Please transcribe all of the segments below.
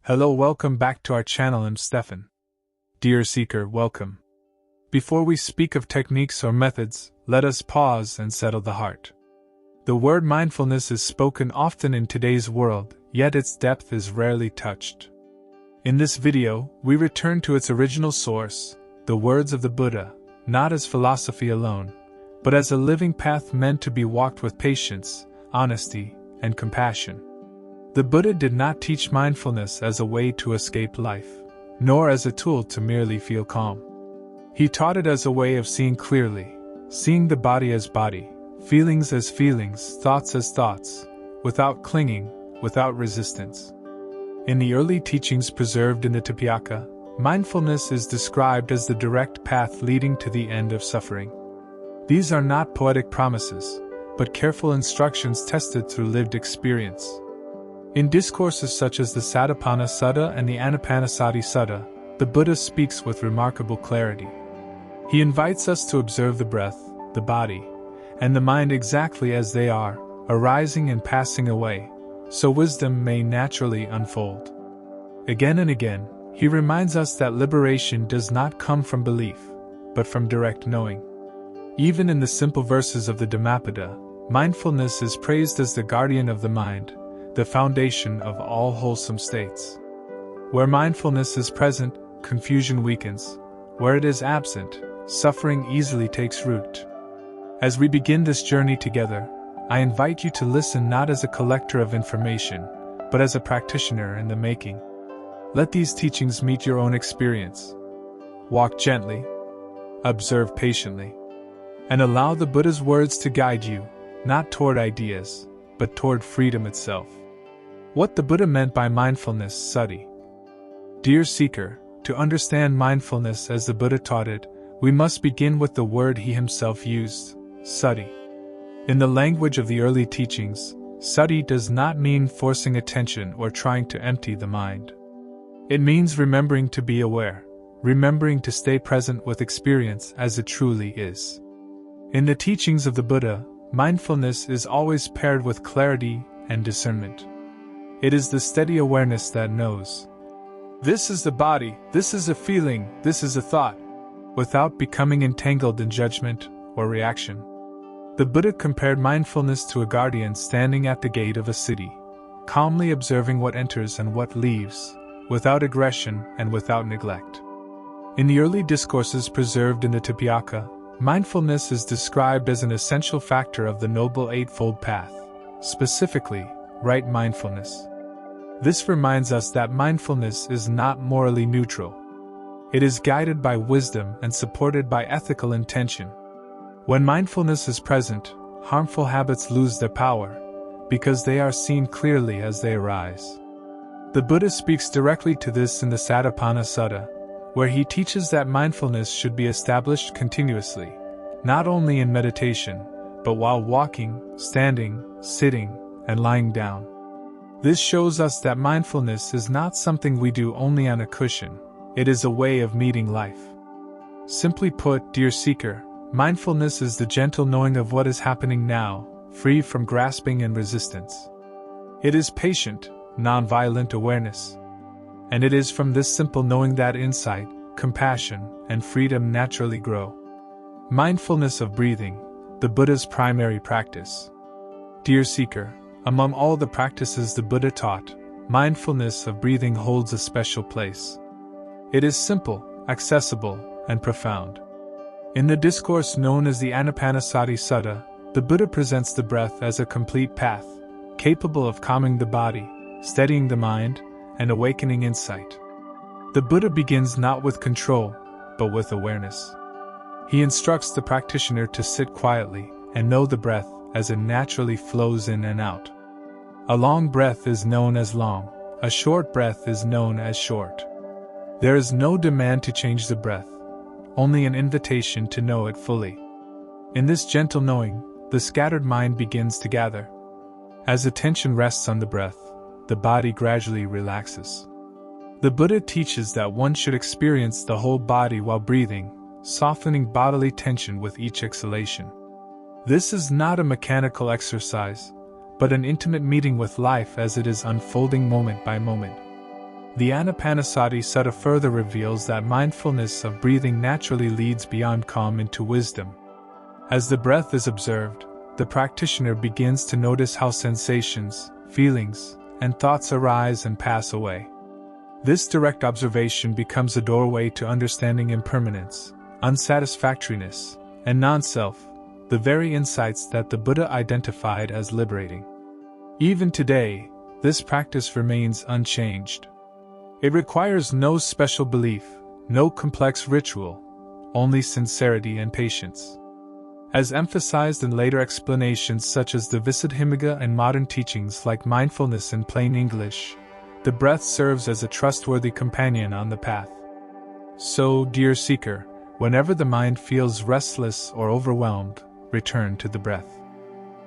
Hello, welcome back to our channel. I'm Stefan. Dear seeker, welcome. Before we speak of techniques or methods, let us pause and settle the heart. The word mindfulness is spoken often in today's world, yet its depth is rarely touched. In this video, we return to its original source, the words of the Buddha, not as philosophy alone, but as a living path meant to be walked with patience, honesty, and compassion. The Buddha did not teach mindfulness as a way to escape life, nor as a tool to merely feel calm. He taught it as a way of seeing clearly, seeing the body as body, feelings as feelings, thoughts as thoughts, without clinging, without resistance. In the early teachings preserved in the Tipitaka, mindfulness is described as the direct path leading to the end of suffering. These are not poetic promises, but careful instructions tested through lived experience. In discourses such as the Satipaṭṭhāna Sutta and the Ānāpānasati Sutta, the Buddha speaks with remarkable clarity. He invites us to observe the breath, the body, and the mind exactly as they are, arising and passing away, so wisdom may naturally unfold. Again and again, he reminds us that liberation does not come from belief, but from direct knowing. Even in the simple verses of the Dhammapada, mindfulness is praised as the guardian of the mind, the foundation of all wholesome states. Where mindfulness is present, confusion weakens. Where it is absent, suffering easily takes root. As we begin this journey together, I invite you to listen not as a collector of information, but as a practitioner in the making. Let these teachings meet your own experience. Walk gently, observe patiently, and allow the Buddha's words to guide you, not toward ideas, but toward freedom itself. What the Buddha meant by mindfulness, sati. Dear seeker, to understand mindfulness as the Buddha taught it, we must begin with the word he himself used, sati. In the language of the early teachings, sati does not mean forcing attention or trying to empty the mind. It means remembering to be aware, remembering to stay present with experience as it truly is. In the teachings of the Buddha, mindfulness is always paired with clarity and discernment. It is the steady awareness that knows. This is the body, this is a feeling, this is a thought, without becoming entangled in judgment or reaction. The Buddha compared mindfulness to a guardian standing at the gate of a city, calmly observing what enters and what leaves, without aggression and without neglect. In the early discourses preserved in the Tipitaka, mindfulness is described as an essential factor of the Noble Eightfold Path, specifically, right mindfulness. This reminds us that mindfulness is not morally neutral. It is guided by wisdom and supported by ethical intention. When mindfulness is present, harmful habits lose their power, because they are seen clearly as they arise. The Buddha speaks directly to this in the Satipaṭṭhāna Sutta, where he teaches that mindfulness should be established continuously, not only in meditation, but while walking, standing, sitting, and lying down. This shows us that mindfulness is not something we do only on a cushion, it is a way of meeting life. Simply put, dear seeker, mindfulness is the gentle knowing of what is happening now, free from grasping and resistance. It is patient, non-violent awareness. And it is from this simple knowing that insight, compassion, and freedom naturally grow. Mindfulness of breathing, the Buddha's primary practice. Dear seeker, among all the practices the Buddha taught, mindfulness of breathing holds a special place. It is simple, accessible, and profound. In the discourse known as the Ānāpānasati Sutta, the Buddha presents the breath as a complete path, capable of calming the body, steadying the mind, and awakening insight. The Buddha begins not with control, but with awareness. He instructs the practitioner to sit quietly and know the breath as it naturally flows in and out. A long breath is known as long, a short breath is known as short. There is no demand to change the breath, only an invitation to know it fully. In this gentle knowing, the scattered mind begins to gather. As attention rests on the breath, the body gradually relaxes. The Buddha teaches that one should experience the whole body while breathing, softening bodily tension with each exhalation. This is not a mechanical exercise, but an intimate meeting with life as it is unfolding moment by moment. The Anapanasati Sutta further reveals that mindfulness of breathing naturally leads beyond calm into wisdom. As the breath is observed, the practitioner begins to notice how sensations, feelings, and thoughts arise and pass away. This direct observation becomes a doorway to understanding impermanence, unsatisfactoriness, and non-self, the very insights that the Buddha identified as liberating. Even today, this practice remains unchanged. It requires no special belief, no complex ritual, only sincerity and patience. As emphasized in later explanations such as the Buddhism and modern teachings like mindfulness in plain English, the breath serves as a trustworthy companion on the path. So, dear seeker, whenever the mind feels restless or overwhelmed, return to the breath.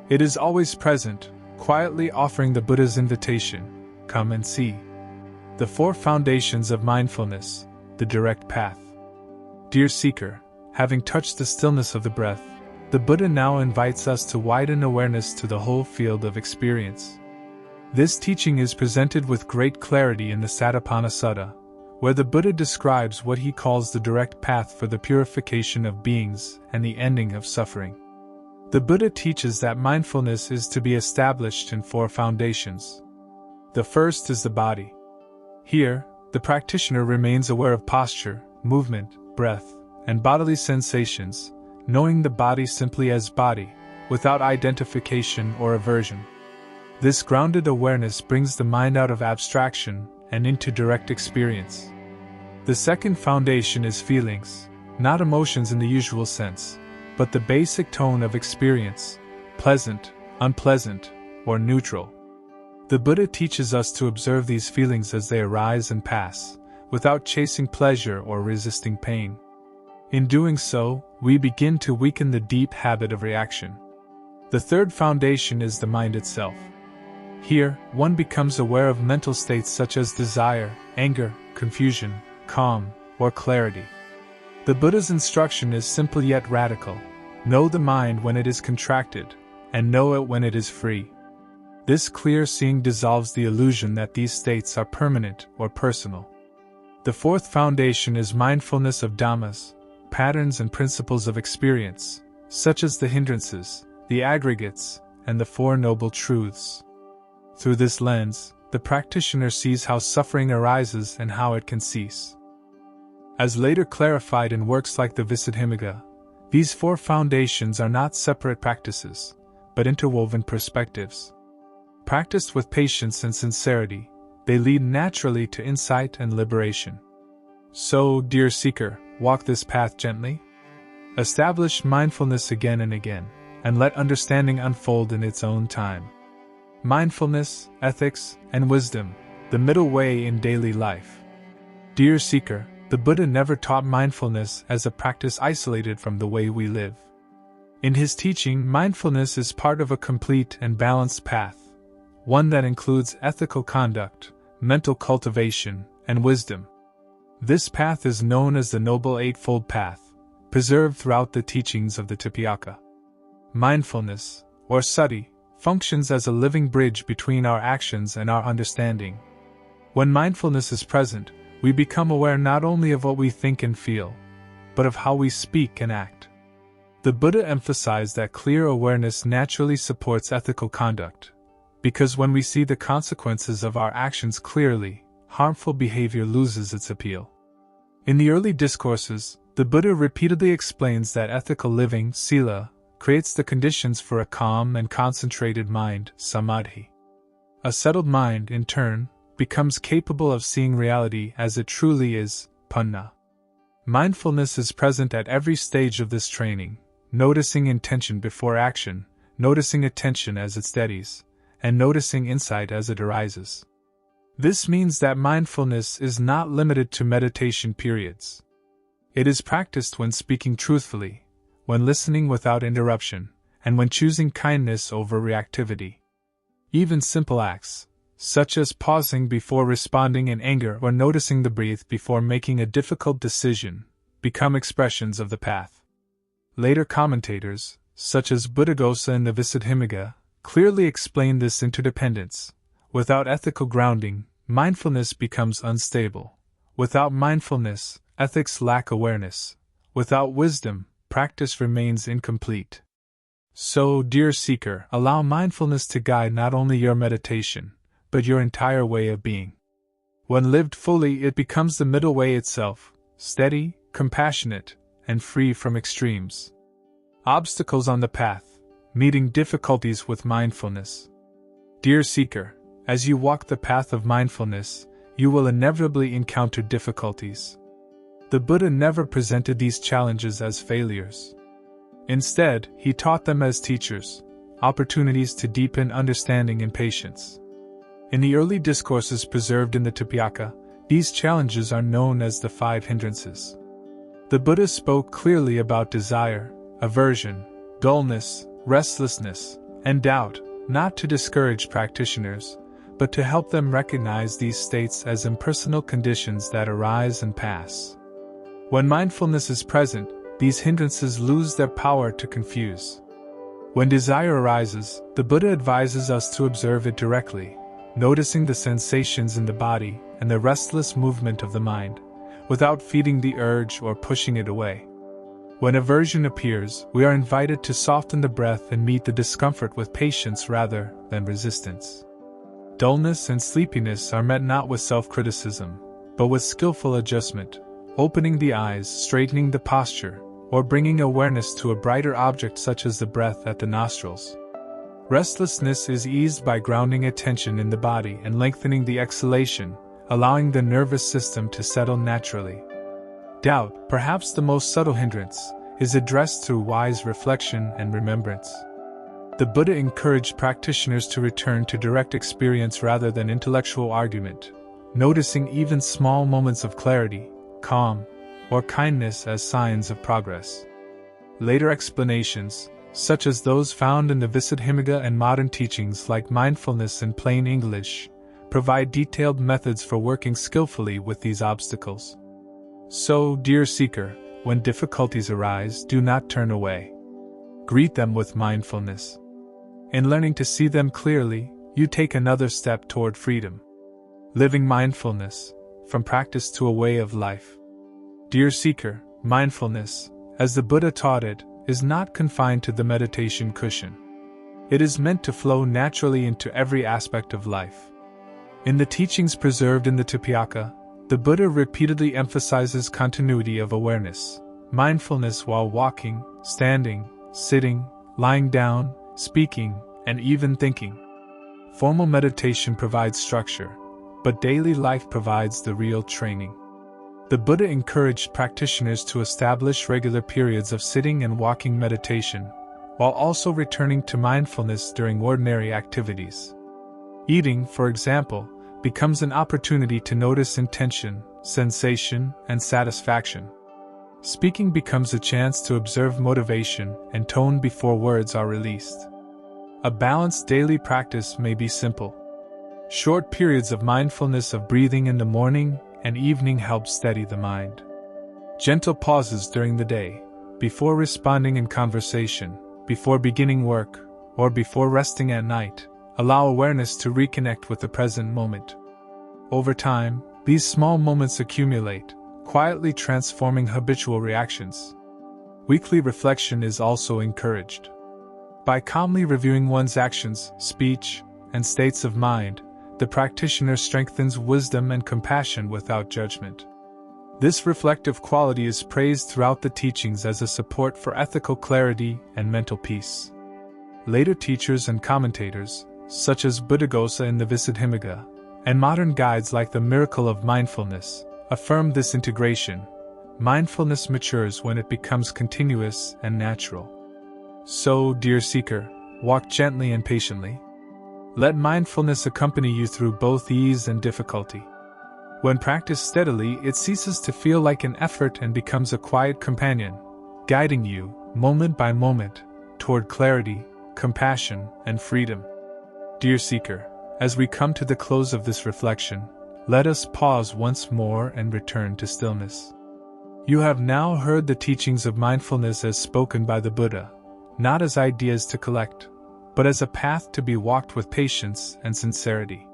It is always present, quietly offering the Buddha's invitation, come and see. The Four Foundations of Mindfulness, the direct path. Dear seeker, having touched the stillness of the breath, the Buddha now invites us to widen awareness to the whole field of experience. This teaching is presented with great clarity in the Satipaṭṭhāna Sutta, where the Buddha describes what he calls the direct path for the purification of beings and the ending of suffering. The Buddha teaches that mindfulness is to be established in four foundations. The first is the body. Here, the practitioner remains aware of posture, movement, breath, and bodily sensations, knowing the body simply as body, without identification or aversion. This grounded awareness brings the mind out of abstraction and into direct experience. The second foundation is feelings, not emotions in the usual sense, but the basic tone of experience, pleasant, unpleasant, or neutral. The Buddha teaches us to observe these feelings as they arise and pass, without chasing pleasure or resisting pain. In doing so, we begin to weaken the deep habit of reaction. The third foundation is the mind itself. Here, one becomes aware of mental states such as desire, anger, confusion, calm, or clarity. The Buddha's instruction is simple yet radical: know the mind when it is contracted, and know it when it is free. This clear seeing dissolves the illusion that these states are permanent or personal. The fourth foundation is mindfulness of dhammas, patterns and principles of experience, such as the hindrances, the aggregates, and the Four Noble Truths. Through this lens, the practitioner sees how suffering arises and how it can cease. As later clarified in works like the Buddhism, these four foundations are not separate practices, but interwoven perspectives. Practiced with patience and sincerity, they lead naturally to insight and liberation. So, dear seeker, walk this path gently. Establish mindfulness again and again, and let understanding unfold in its own time. Mindfulness, ethics, and wisdom, the middle way in daily life. Dear seeker, the Buddha never taught mindfulness as a practice isolated from the way we live. In his teaching, mindfulness is part of a complete and balanced path, one that includes ethical conduct, mental cultivation, and wisdom. This path is known as the Noble Eightfold Path, preserved throughout the teachings of the Tipitaka. Mindfulness, or sati, functions as a living bridge between our actions and our understanding. When mindfulness is present, we become aware not only of what we think and feel, but of how we speak and act. The Buddha emphasized that clear awareness naturally supports ethical conduct, because when we see the consequences of our actions clearly, harmful behavior loses its appeal. In the early discourses, the Buddha repeatedly explains that ethical living, sila, creates the conditions for a calm and concentrated mind, samadhi. A settled mind, in turn, becomes capable of seeing reality as it truly is, panna. Mindfulness is present at every stage of this training, noticing intention before action, noticing attention as it steadies, and noticing insight as it arises. This means that mindfulness is not limited to meditation periods. It is practiced when speaking truthfully, when listening without interruption, and when choosing kindness over reactivity. Even simple acts, such as pausing before responding in anger or noticing the breath before making a difficult decision, become expressions of the path. Later commentators, such as Buddhaghosa and the Buddhism, clearly explain this interdependence. Without ethical grounding, mindfulness becomes unstable. Without mindfulness, ethics lack awareness. Without wisdom, practice remains incomplete. So, dear seeker, allow mindfulness to guide not only your meditation, but your entire way of being. When lived fully, it becomes the middle way itself, steady, compassionate, and free from extremes. Obstacles on the path, meeting difficulties with mindfulness. Dear seeker, as you walk the path of mindfulness, you will inevitably encounter difficulties. The Buddha never presented these challenges as failures. Instead, he taught them as teachers, opportunities to deepen understanding and patience. In the early discourses preserved in the Tipitaka, these challenges are known as the 5 hindrances. The Buddha spoke clearly about desire, aversion, dullness, restlessness, and doubt, not to discourage practitioners, but to help them recognize these states as impersonal conditions that arise and pass. When mindfulness is present, these hindrances lose their power to confuse. When desire arises, the Buddha advises us to observe it directly, noticing the sensations in the body and the restless movement of the mind, without feeding the urge or pushing it away. When aversion appears, we are invited to soften the breath and meet the discomfort with patience rather than resistance. Dullness and sleepiness are met not with self-criticism, but with skillful adjustment, opening the eyes, straightening the posture, or bringing awareness to a brighter object such as the breath at the nostrils. Restlessness is eased by grounding attention in the body and lengthening the exhalation, allowing the nervous system to settle naturally. Doubt, perhaps the most subtle hindrance, is addressed through wise reflection and remembrance. The Buddha encouraged practitioners to return to direct experience rather than intellectual argument, noticing even small moments of clarity, calm, or kindness as signs of progress. Later explanations, such as those found in the Visuddhimagga and modern teachings like Mindfulness in Plain English, provide detailed methods for working skillfully with these obstacles. So, dear seeker, when difficulties arise, do not turn away. Greet them with mindfulness. In learning to see them clearly, you take another step toward freedom. Living mindfulness, from practice to a way of life. Dear seeker, mindfulness, as the Buddha taught it, is not confined to the meditation cushion. It is meant to flow naturally into every aspect of life. In the teachings preserved in the Tipitaka, the Buddha repeatedly emphasizes continuity of awareness, mindfulness while walking, standing, sitting, lying down, speaking, and even thinking. Formal meditation provides structure, but daily life provides the real training. The Buddha encouraged practitioners to establish regular periods of sitting and walking meditation, while also returning to mindfulness during ordinary activities. Eating, for example, becomes an opportunity to notice intention, sensation, and satisfaction. Speaking becomes a chance to observe motivation and tone before words are released. A balanced daily practice may be simple. Short periods of mindfulness of breathing in the morning and evening help steady the mind. Gentle pauses during the day, before responding in conversation, before beginning work, or before resting at night, allow awareness to reconnect with the present moment. Over time, these small moments accumulate, quietly transforming habitual reactions. Weekly reflection is also encouraged. By calmly reviewing one's actions, speech, and states of mind, the practitioner strengthens wisdom and compassion without judgment. This reflective quality is praised throughout the teachings as a support for ethical clarity and mental peace. Later teachers and commentators, such as Buddhaghosa in the Visuddhimagga, and modern guides like the Miracle of Mindfulness, affirm this integration. Mindfulness matures when it becomes continuous and natural. So, dear seeker, walk gently and patiently. Let mindfulness accompany you through both ease and difficulty. When practiced steadily, it ceases to feel like an effort and becomes a quiet companion, guiding you, moment by moment, toward clarity, compassion, and freedom. Dear seeker, as we come to the close of this reflection, let us pause once more and return to stillness. You have now heard the teachings of mindfulness as spoken by the Buddha, not as ideas to collect, but as a path to be walked with patience and sincerity.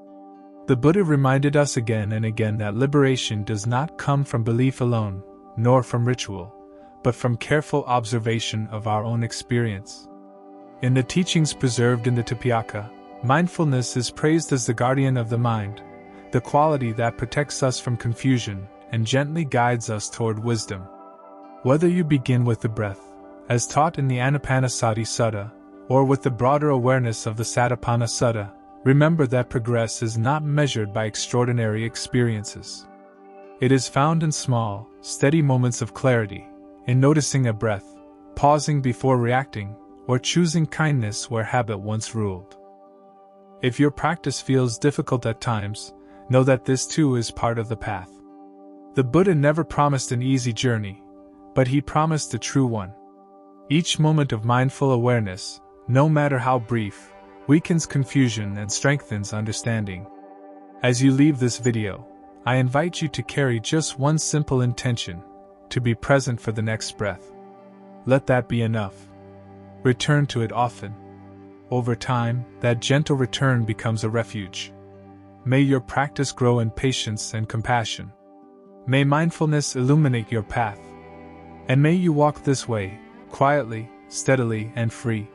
The Buddha reminded us again and again that liberation does not come from belief alone, nor from ritual, but from careful observation of our own experience. In the teachings preserved in the Tipitaka, mindfulness is praised as the guardian of the mind, the quality that protects us from confusion and gently guides us toward wisdom. Whether you begin with the breath, as taught in the Ānāpānasati Sutta, or with the broader awareness of the Satipatthāna Sutta, remember that progress is not measured by extraordinary experiences. It is found in small, steady moments of clarity, in noticing a breath, pausing before reacting, or choosing kindness where habit once ruled. If your practice feels difficult at times, know that this too is part of the path. The Buddha never promised an easy journey, but he promised a true one. Each moment of mindful awareness, no matter how brief, weakens confusion and strengthens understanding. As you leave this video, I invite you to carry just one simple intention: to be present for the next breath. Let that be enough. Return to it often. Over time, that gentle return becomes a refuge. May your practice grow in patience and compassion. May mindfulness illuminate your path. And may you walk this way, quietly, steadily, and free.